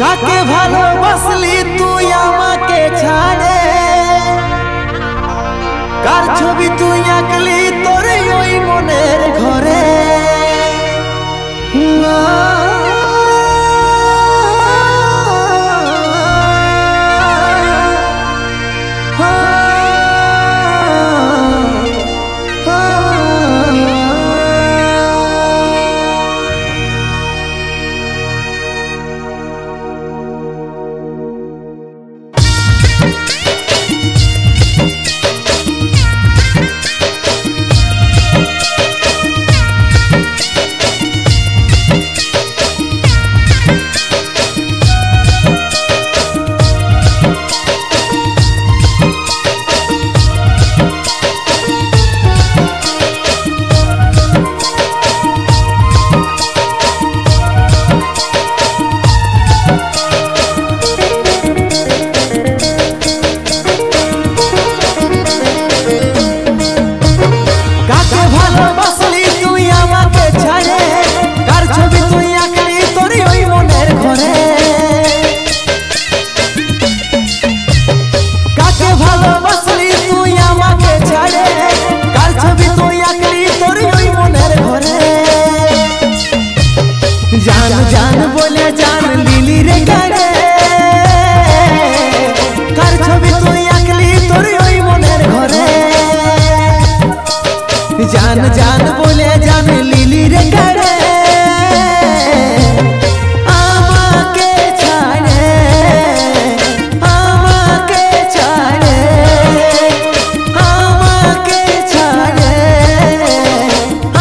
কাকে ভালোবাসলি তুই আমাকে ছাড়ে, কার ছবি তুই আঁকলি তোর ওই মনের ঘরে। जान जान बोले जान लीली रे गाड़े, कार छवि तुई आंकली तोर ओई मनेर घरे। जान जान बोले जान लीली रे गाड़े, आमाके छाड़े आमाके छाड़े आमाके छाड़े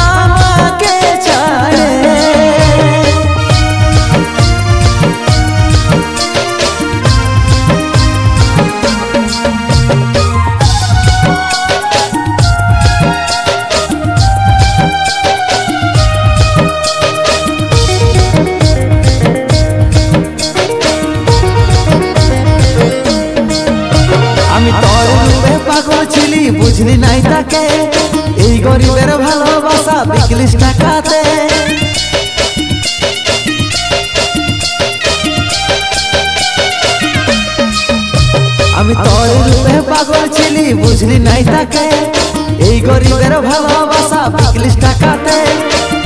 आमाके छाड़े। বুঝলি নাই তাকে এই গরিবের ভালোবাসা বিকলিস টাকাতে। আমি তোর রূপে পাগল ছিলি বুঝলি নাই তাকে এই গরিবের ভালোবাসা বিকলিস টাকাতে।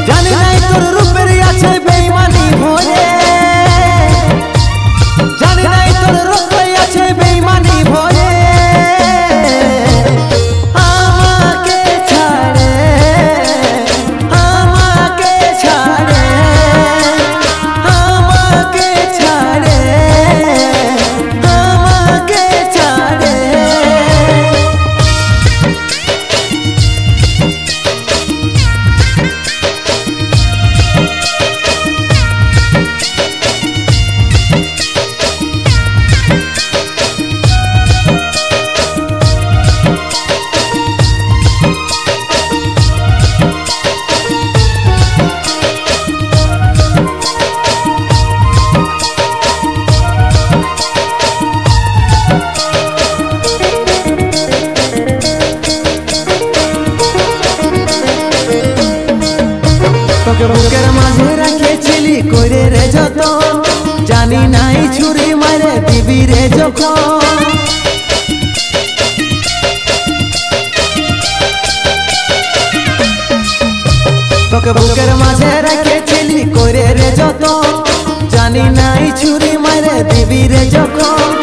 জানি নাই তোর রূপের আছে বেঈমানি ভরে, জানি নাই তোর রূপে আছে বেঈমানি ভরে। বুকের মাঝে রাখেছিলি কইরে রে যতন, জানি নাই ছুরি মারে দিবি রে যখন। তোকে বুকের মাঝে রাখেছিলি কইরে রে যতন, জানি নাই ছুরি মারে দিবি রে যখন।